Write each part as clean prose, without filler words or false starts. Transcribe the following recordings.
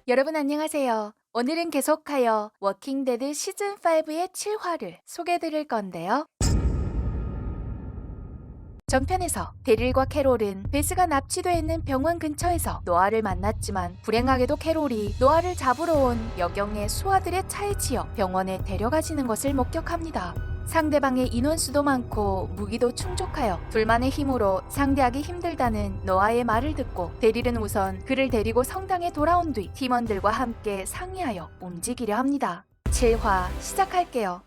여러분 안녕하세요. 오늘은 계속하여 워킹데드 시즌5의 7화를 소개해드릴 건데요. 전편에서 데릴과 캐롤은 베스가 납치돼 있는 병원 근처에서 노아를 만났지만 불행하게도 캐롤이 노아를 잡으러 온 여경의 수하들의 차에 치여 병원에 데려가지는 것을 목격합니다. 상대방의 인원수도 많고 무기도 충족하여 둘만의 힘으로 상대하기 힘들다는 노아의 말을 듣고 데릴은 우선 그를 데리고 성당에 돌아온 뒤 팀원들과 함께 상의하여 움직이려 합니다. 7화 시작할게요.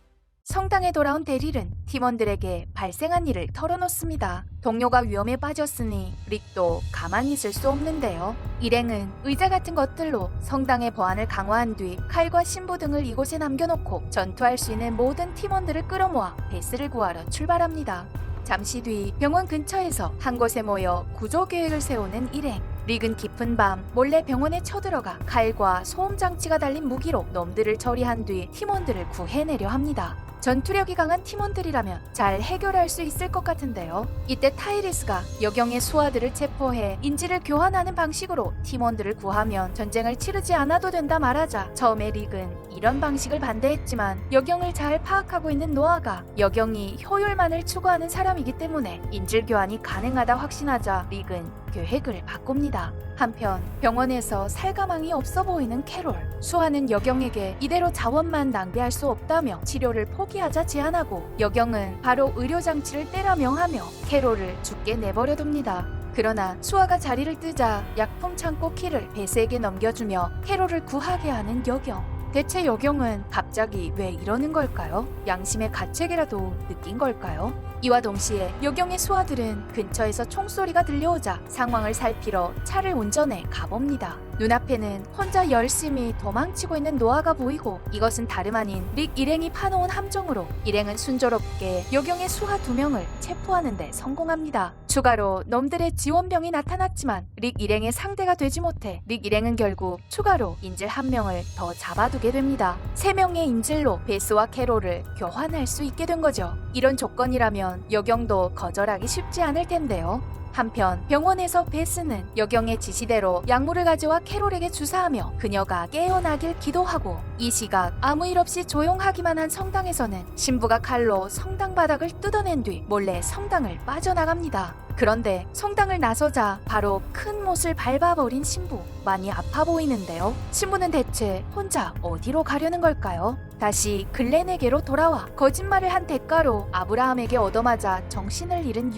성당에 돌아온 데릴은 팀원들에게 발생한 일을 털어놓습니다. 동료가 위험에 빠졌으니 릭도 가만히 있을 수 없는데요. 일행은 의자 같은 것들로 성당의 보안을 강화한 뒤 칼과 신부 등을 이곳에 남겨놓고 전투할 수 있는 모든 팀원들을 끌어모아 베스를 구하러 출발합니다. 잠시 뒤 병원 근처에서 한 곳에 모여 구조 계획을 세우는 일행. 릭은 깊은 밤 몰래 병원에 쳐들어가 칼과 소음 장치가 달린 무기로 놈들을 처리한 뒤 팀원들을 구해내려 합니다. 전투력이 강한 팀원들이라면 잘 해결할 수 있을 것 같은데요. 이때 타이리스가 여경의 수하들을 체포해 인지를 교환하는 방식으로 팀원들을 구하면 전쟁을 치르지 않아도 된다 말하자 처음에 릭은 이런 방식을 반대했지만 여경을 잘 파악하고 있는 노아가 여경이 효율만을 추구하는 사람이기 때문에 인질 교환이 가능하다 확신하자 릭은 계획을 바꿉니다. 한편 병원에서 살가망이 없어 보이는 캐롤. 수아는 여경에게 이대로 자원만 낭비할 수 없다며 치료를 포기하자 제안하고 여경은 바로 의료장치를 떼라 명하며 캐롤을 죽게 내버려둡니다. 그러나 수아가 자리를 뜨자 약품 창고 키를 베스에게 넘겨주며 캐롤을 구하게 하는 여경. 대체 여경은 갑자기 왜 이러는 걸까요? 양심의 가책이라도 느낀 걸까요? 이와 동시에 여경의 수하들은 근처에서 총소리가 들려오자 상황을 살피러 차를 운전해 가봅니다. 눈앞에는 혼자 열심히 도망치고 있는 노아가 보이고 이것은 다름 아닌 릭 일행이 파놓은 함정으로 일행은 순조롭게 여경의 수하 2명을 체포하는 데 성공합니다. 추가로 놈들의 지원병이 나타났지만 릭 일행의 상대가 되지 못해 릭 일행은 결국 추가로 인질 1명을 더 잡아두게 됩니다. 3명의 인질로 베스와 캐롤을 교환할 수 있게 된 거죠. 이런 조건이라면 여경도 거절하기 쉽지 않을 텐데요. 한편 병원에서 베스는 여경의 지시대로 약물을 가져와 캐롤에게 주사하며 그녀가 깨어나길 기도하고 이 시각 아무 일 없이 조용하기만 한 성당에서는 신부가 칼로 성당 바닥을 뜯어낸 뒤 몰래 성당을 빠져나갑니다. 그런데 성당을 나서자 바로 큰 못을 밟아버린 신부. 많이 아파 보이는데요. 신부는 대체 혼자 어디로 가려는 걸까요? 다시 글렌에게로 돌아와 거짓말을 한 대가로 아브라함에게 얻어맞아 정신을 잃은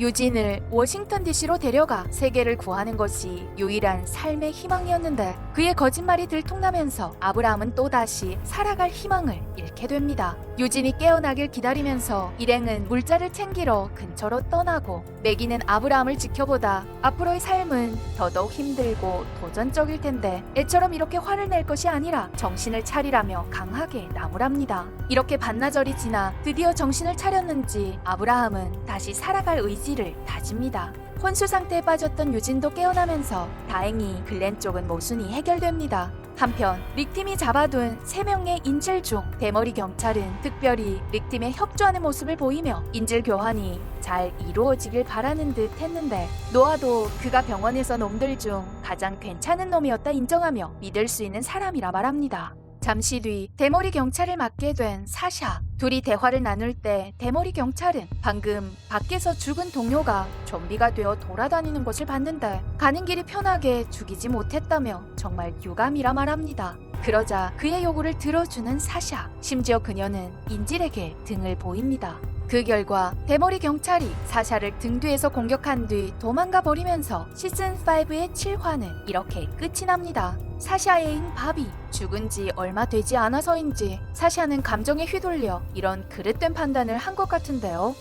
유진을 워싱턴 DC로 데려가 세계를 구하는 것이 유일한 삶의 희망이었는데 그의 거짓말이 들통나면서 아브라함은 또다시 살아갈 희망을 잃게 됩니다. 유진이 깨어나길 기다리면서 일행은 물자를 챙기러 근처로 떠나고 매기는 아브라함을 지켜보다 앞으로의 삶은 더더욱 힘들고 도전적일 텐데 애처럼 이렇게 화를 낼 것이 아니라 정신을 차리라며 강하게 나무랍니다. 이렇게 반나절이 지나 드디어 정신을 차렸는지 아브라함은 다시 살아갈 의지를 다집니다. 혼수 상태에 빠졌던 유진도 깨어나면서 다행히 글렌 쪽은 모순이 해결됩니다. 한편 릭팀이 잡아둔 3명의 인질 중 대머리 경찰은 특별히 릭팀에 협조하는 모습을 보이며 인질 교환이 잘 이루어지길 바라는 듯 했는데 노아도 그가 병원에서 놈들 중 가장 괜찮은 놈이었다 인정하며 믿을 수 있는 사람이라 말합니다. 잠시 뒤 대머리 경찰을 맡게 된 사샤. 둘이 대화를 나눌 때 대머리 경찰은 방금 밖에서 죽은 동료가 좀비가 되어 돌아다니는 것을 봤는데 가는 길이 편하게 죽이지 못했다며 정말 유감이라 말합니다. 그러자 그의 요구를 들어주는 사샤. 심지어 그녀는 인질에게 등을 보입니다. 그 결과 대머리 경찰이 사샤를 등 뒤에서 공격한 뒤 도망가 버리면서 시즌5의 7화는 이렇게 끝이 납니다. 사샤의 애인 바비, 죽은 지 얼마 되지 않아서인지 사샤는 감정에 휘둘려 이런 그릇된 판단을 한 것 같은데요.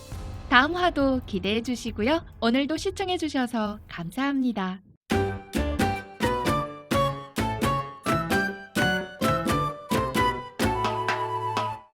다음 화도 기대해 주시고요. 오늘도 시청해 주셔서 감사합니다.